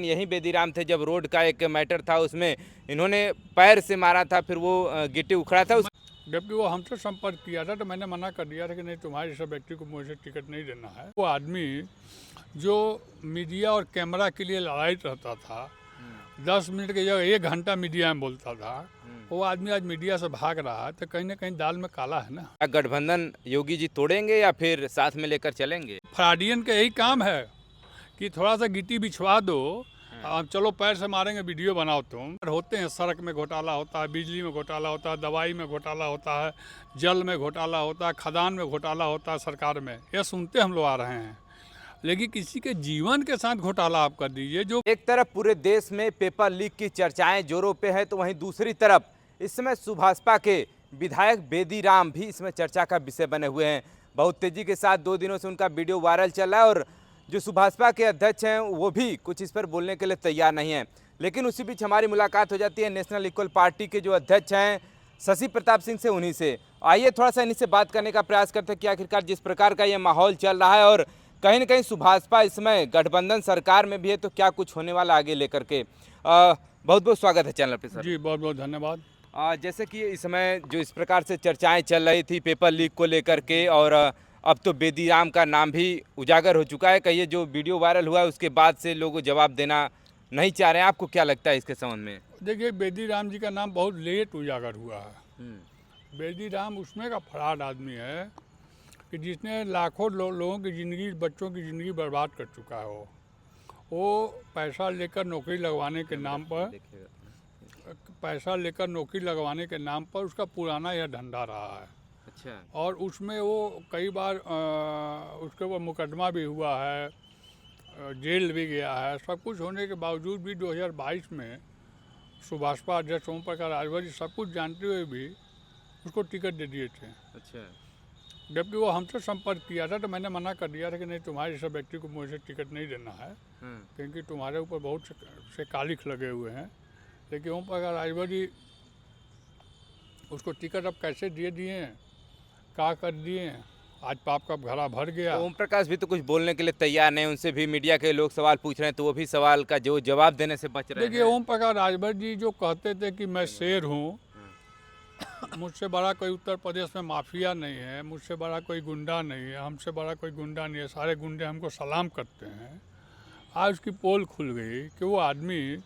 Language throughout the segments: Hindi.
यही बेदीराम थे जब रोड का एक मैटर था उसमें इन्होंने पैर से मारा था, फिर वो गिट्टी उखड़ा था जबकि वो हमसे संपर्क किया था तो मैंने मना कर दिया था कि नहीं, तुम्हारे जैसे व्यक्ति को मुझे टिकट नहीं देना है। वो आदमी जो मीडिया और कैमरा के लिए लड़ाई रहता था, 10 मिनट की जगह 1 घंटा मीडिया में बोलता था, वो आदमी आज मीडिया से भाग रहा है, तो कहीं ना कहीं दाल में काला है ना। गठबंधन योगी जी तोड़ेंगे या फिर साथ में लेकर चलेंगे? फ्रॉडियन का यही काम है कि थोड़ा सा गिट्टी बिछवा दो, चलो पैर से मारेंगे, वीडियो बनाओ तुम। होते हैं, सड़क में घोटाला होता है, बिजली में घोटाला होता है, दवाई में घोटाला होता है, जल में घोटाला होता है, खदान में घोटाला होता है, सरकार में, ये सुनते हम लोग आ रहे हैं। लेकिन किसी के जीवन के साथ घोटाला आप कर दीजिए। जो एक तरफ पूरे देश में पेपर लीक की चर्चाएं जोरों पे है, तो वहीं दूसरी तरफ इस समय सुभाषपा के विधायक बेदीराम भी इसमें चर्चा का विषय बने हुए हैं। बहुत तेजी के साथ 2 दिनों से उनका वीडियो वायरल चल रहा है और जो सुभाषपा के अध्यक्ष हैं वो भी कुछ इस पर बोलने के लिए तैयार नहीं है। लेकिन उसी बीच हमारी मुलाकात हो जाती है नेशनल इक्वल पार्टी के जो अध्यक्ष हैं शशि प्रताप सिंह से, उन्हीं से। आइए थोड़ा सा इन्हीं से बात करने का प्रयास करते हैं कि आखिरकार जिस प्रकार का ये माहौल चल रहा है और कहीं ना कहीं सुभाषपा इसमें गठबंधन सरकार में भी है, तो क्या कुछ होने वाला आगे लेकर के। बहुत बहुत स्वागत है चैनल पे सर। जी, बहुत बहुत धन्यवाद। जैसे कि इस समय जो इस प्रकार से चर्चाएं चल रही थी पेपर लीक को लेकर के, और अब तो बेदीराम का नाम भी उजागर हो चुका है। कहिए जो वीडियो वायरल हुआ है उसके बाद से लोग जवाब देना नहीं चाह रहे हैं, आपको क्या लगता है इसके संबंध में? देखिए, बेदीराम जी का नाम बहुत लेट उजागर हुआ है। बेदीराम उसमें का फराड आदमी है कि जिसने लाखों लोगों की ज़िंदगी, बच्चों की ज़िंदगी बर्बाद कर चुका है। वो पैसा लेकर नौकरी लगवाने के नाम पर उसका पुराना यह धंधा रहा है। अच्छा। और उसमें वो कई बार उसके ऊपर मुकदमा भी हुआ है, जेल भी गया है। सब कुछ होने के बावजूद भी 2022 में सुभाषपा अध्यक्ष ओम प्रकाश राजभर जी सब कुछ जानते हुए भी उसको टिकट दे दिए थे। अच्छा। जबकि वो हमसे संपर्क किया था तो मैंने मना कर दिया था कि नहीं, तुम्हारे जैसे व्यक्ति को मुझे टिकट नहीं देना है, क्योंकि तुम्हारे ऊपर बहुत से कालिख लगे हुए हैं। लेकिन ओम प्रकाश राजभर जी उसको टिकट अब कैसे दे दिए, क्या कर दिए, आज पाप का घड़ा भर गया। तो ओम प्रकाश भी तो कुछ बोलने के लिए तैयार नहीं, उनसे भी मीडिया के लोग सवाल पूछ रहे हैं तो वो भी सवाल का जो जवाब देने से बच रहे हैं। देखिए, ओम प्रकाश राजभर जी जो कहते थे कि मैं शेर हूँ, मुझसे बड़ा कोई उत्तर प्रदेश में माफिया नहीं है, मुझसे बड़ा कोई गुंडा नहीं है, हमसे बड़ा कोई गुंडा नहीं है, सारे गुंडे हमको सलाम करते हैं। आज उसकी पोल खुल गई कि वो आदमी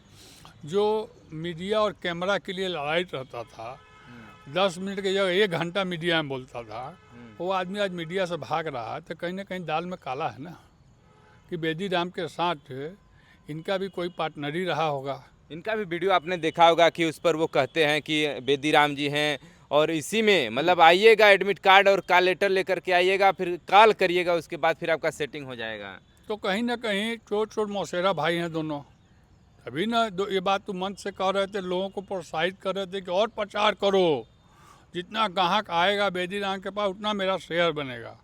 जो मीडिया और कैमरा के लिए लड़ाई रहता था, 10 मिनट की जगह 1 घंटा मीडिया में बोलता था, वो आदमी आज मीडिया से भाग रहा है, तो कहीं ना कहीं दाल में काला है ना। कि बेदीराम के साथ इनका भी कोई पार्टनर ही रहा होगा। इनका भी वीडियो आपने देखा होगा कि उस पर वो कहते हैं कि बेदीराम जी हैं और इसी में मतलब आइएगा, एडमिट कार्ड और कॉल लेटर लेकर के आइएगा, फिर कॉल करिएगा, उसके बाद फिर आपका सेटिंग हो जाएगा। तो कहीं ना कहीं चोर चोर मौसेरा भाई हैं दोनों। अभी ना ये बात तुम मंच से कह रहे थे, लोगों को प्रोत्साहित कर रहे थे कि और प्रचार करो, जितना ग्राहक आएगा बेदीराम के पास उतना मेरा शेयर बनेगा,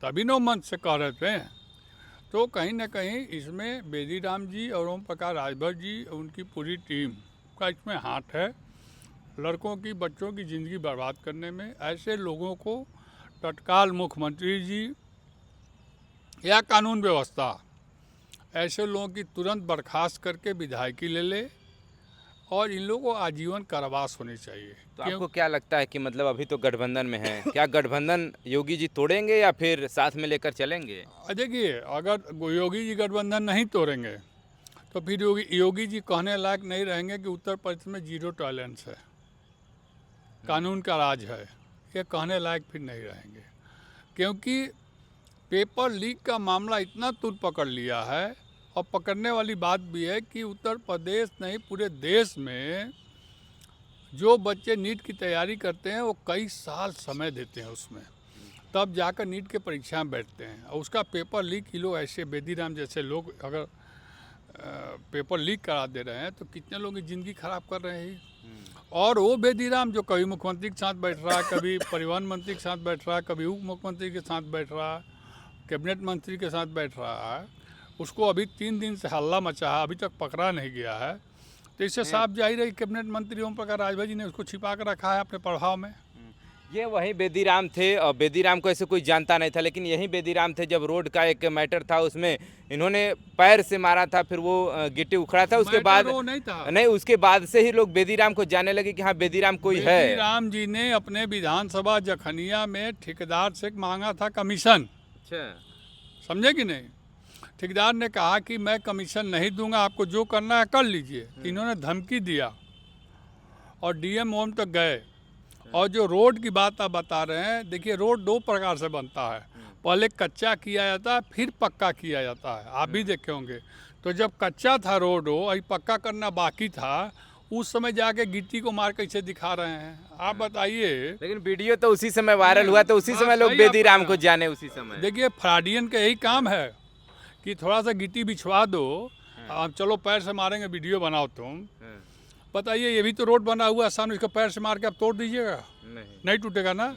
तभी ना मंच से कह रहे थे। तो कहीं ना कहीं इसमें बेदीराम जी और ओम प्रकाश राजभर जी, उनकी पूरी टीम का इसमें हाथ है, लड़कों की, बच्चों की ज़िंदगी बर्बाद करने में। ऐसे लोगों को तत्काल मुख्यमंत्री जी या कानून व्यवस्था ऐसे लोगों की तुरंत बर्खास्त करके विधायकी ले ले और इन लोगों को आजीवन कारावास होनी चाहिए। तो आपको क्या लगता है कि मतलब अभी तो गठबंधन में है, क्या गठबंधन योगी जी तोड़ेंगे या फिर साथ में लेकर चलेंगे? देखिए, अगर योगी जी गठबंधन नहीं तोड़ेंगे तो फिर योगी जी कहने लायक नहीं रहेंगे कि उत्तर प्रदेश में 0 टॉलरेंस है, कानून का राज है, ये कहने लायक फिर नहीं रहेंगे। क्योंकि पेपर लीक का मामला इतना तुल पकड़ लिया है, और पकड़ने वाली बात भी है कि उत्तर प्रदेश नहीं पूरे देश में जो बच्चे नीट की तैयारी करते हैं वो कई साल समय देते हैं उसमें, तब जाकर नीट के परीक्षा में बैठते हैं। और उसका पेपर लीक ही लोग, ऐसे बेदीराम जैसे लोग अगर पेपर लीक करा दे रहे हैं तो कितने लोगों की ज़िंदगी खराब कर रहे हैं। और वो बेदीराम जो कभी मुख्यमंत्री के साथ बैठ रहा है, कभी परिवहन मंत्री के साथ बैठ रहा है, कभी उप मुख्यमंत्री के साथ बैठ रहा है, कैबिनेट मंत्री के साथ बैठ रहा है, उसको अभी 3 दिन से हल्ला मचा है, अभी तक पकड़ा नहीं गया है। तो इससे साफ जाहिर है कि कैबिनेट मंत्री ओम प्रकाश राजभर जी ने उसको छिपा कर रखा है अपने प्रभाव में। ये वही बेदीराम थे और बेदीराम को ऐसे कोई जानता नहीं था, लेकिन यही बेदीराम थे जब रोड का एक मैटर था उसमें इन्होंने पैर से मारा था, फिर वो गिट्टी उखड़ा था, उसके बाद वो नहीं था। नहीं, उसके बाद से ही लोग बेदीराम को जानने लगे कि हाँ बेदीराम कोई है। बेदीराम जी ने अपने विधानसभा जखनिया में ठेकेदार से मांगा था कमीशन, अच्छा, समझे कि नहीं। ठेकेदार ने कहा कि मैं कमीशन नहीं दूंगा, आपको जो करना है कर लीजिए। इन्होंने धमकी दिया और डीएम होम तक गए। और जो रोड की बात आप बता रहे हैं, देखिए रोड दो प्रकार से बनता है, पहले कच्चा किया जाता है फिर पक्का किया जाता है, आप भी देखे होंगे। तो जब कच्चा था रोड हो और पक्का करना बाकी था, उस समय जाके गिट्टी को मार कैसे दिखा रहे हैं, आप बताइए। लेकिन वीडियो तो उसी समय वायरल हुआ, तो उसी हाँ, समय लोग सही आप बेदीराम कह को रहे हैं। जाने उसी समय। देखिए फ्रॉडियन का यही काम है कि थोड़ा सा गिट्टी बिछवा दो, आप चलो पैर से मारेंगे, वीडियो बनाओ तुम। बताइए ये भी तो रोड बना हुआ है सामने, इसको पैर से मार के आप तोड़ दीजिएगा, नहीं टूटेगा ना।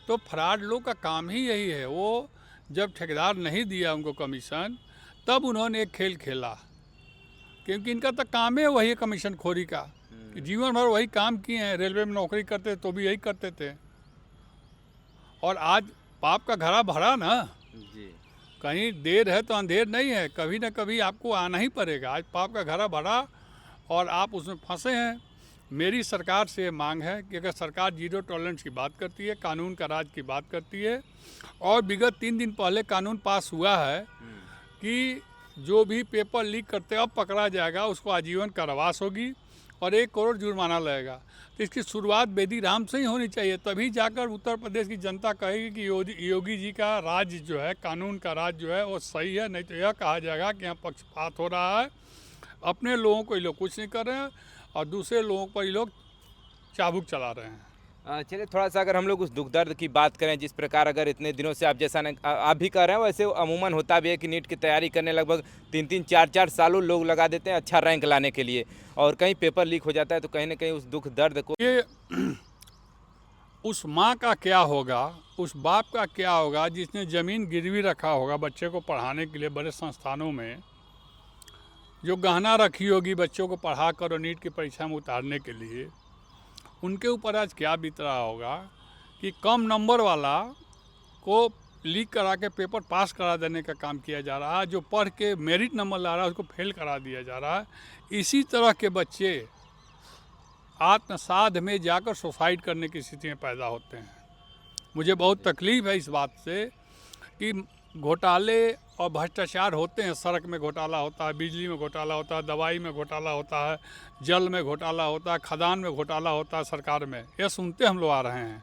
तो फ्रॉड लोग का काम ही यही है। वो जब ठेकेदार नहीं दिया उनको कमीशन, तब उन्होंने एक खेल खेला, क्योंकि इनका तो काम है वही कमीशन खोरी का, कि जीवन भर वही काम किए हैं। रेलवे में नौकरी करते तो भी यही करते थे। और आज पाप का घड़ा भरा ना जी। कहीं देर है तो अंधेर नहीं है, कभी ना कभी आपको आना ही पड़ेगा। आज पाप का घड़ा भरा और आप उसमें फंसे हैं। मेरी सरकार से ये मांग है कि अगर सरकार जीरो टॉलरेंस की बात करती है, कानून का राज की बात करती है, और विगत 3 दिन पहले कानून पास हुआ है कि जो भी पेपर लीक करते अब पकड़ा जाएगा उसको आजीवन कारावास होगी और 1 करोड़ जुर्माना लगेगा। तो इसकी शुरुआत बेदीराम से ही होनी चाहिए, तभी जाकर उत्तर प्रदेश की जनता कहेगी कि योगी जी का राज जो है, कानून का राज जो है वो सही है। नहीं तो यह कहा जाएगा कि यहाँ पक्षपात हो रहा है, अपने लोगों को ये लोग कुछ नहीं कर रहे हैं और दूसरे लोगों पर ये लोग चाबुक चला रहे हैं। चलिए थोड़ा सा अगर हम लोग उस दुख दर्द की बात करें, जिस प्रकार अगर इतने दिनों से आप जैसा आप भी कर रहे हैं, वैसे अमूमन होता भी है कि नीट की तैयारी करने लगभग 3-3, 4-4 सालों लोग लगा देते हैं अच्छा रैंक लाने के लिए, और कहीं पेपर लीक हो जाता है तो कहीं ना कहीं उस दुख दर्द को ये उस माँ का क्या होगा, उस बाप का क्या होगा जिसने ज़मीन गिरवी रखा होगा बच्चे को पढ़ाने के लिए बड़े संस्थानों में, जो गहना रखी होगी बच्चों को पढ़ा कर और नीट की परीक्षा में उतारने के लिए। उनके ऊपर आज क्या बीत रहा होगा कि कम नंबर वाला को लीक करा के पेपर पास करा देने का काम किया जा रहा है, जो पढ़ के मेरिट नंबर ला रहा है उसको फेल करा दिया जा रहा है। इसी तरह के बच्चे आत्मसाध में जाकर सुसाइड करने की स्थिति में पैदा होते हैं। मुझे बहुत तकलीफ़ है इस बात से कि घोटाले और भ्रष्टाचार होते हैं। सड़क में घोटाला होता है, बिजली में घोटाला होता है, दवाई में घोटाला होता है, जल में घोटाला होता है, खदान में घोटाला होता है, सरकार में। यह सुनते हम लोग आ रहे हैं।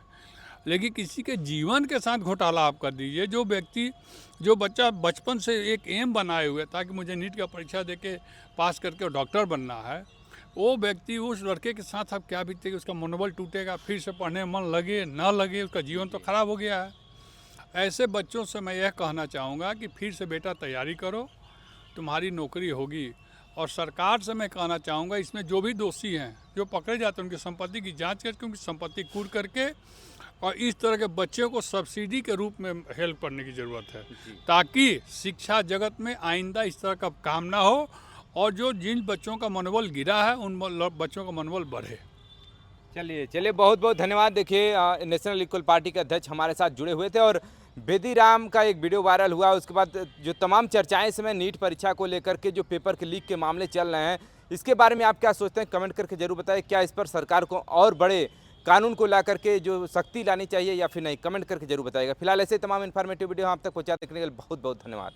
लेकिन किसी के जीवन के साथ घोटाला आप कर दीजिए। जो बच्चा बचपन से एक एम बनाए हुए ताकि मुझे नीट का परीक्षा देके पास करके डॉक्टर बनना है, वो व्यक्ति उस लड़के के साथ अब क्या बीतेगी, उसका मनोबल टूटेगा, फिर से पढ़ने में मन लगे ना लगे, उसका जीवन तो खराब हो गया है। ऐसे बच्चों से मैं यह कहना चाहूँगा कि फिर से बेटा तैयारी करो, तुम्हारी नौकरी होगी। और सरकार से मैं कहना चाहूँगा इसमें जो भी दोषी हैं, जो पकड़े जाते हैं, उनकी संपत्ति की जांच करके उनकी संपत्ति कूट करके और इस तरह के बच्चों को सब्सिडी के रूप में हेल्प करने की ज़रूरत है, ताकि शिक्षा जगत में आइंदा इस तरह का काम ना हो और जिन बच्चों का मनोबल गिरा है उन बच्चों का मनोबल बढ़े। चलिए बहुत बहुत धन्यवाद। देखिए नेशनल इक्वल पार्टी के अध्यक्ष हमारे साथ जुड़े हुए थे और बेदीराम का एक वीडियो वायरल हुआ, उसके बाद जो तमाम चर्चाएं इस समय नीट परीक्षा को लेकर के जो पेपर के लीक के मामले चल रहे हैं, इसके बारे में आप क्या सोचते हैं, कमेंट करके जरूर बताएं। क्या इस पर सरकार को और बड़े कानून को ला करके जो सख्ती लानी चाहिए या फिर नहीं, कमेंट करके जरूर बताइएगा। फिलहाल ऐसे तमाम इन्फॉर्मेटिव वीडियो आप तक पहुँचा देखने के लिए बहुत बहुत धन्यवाद।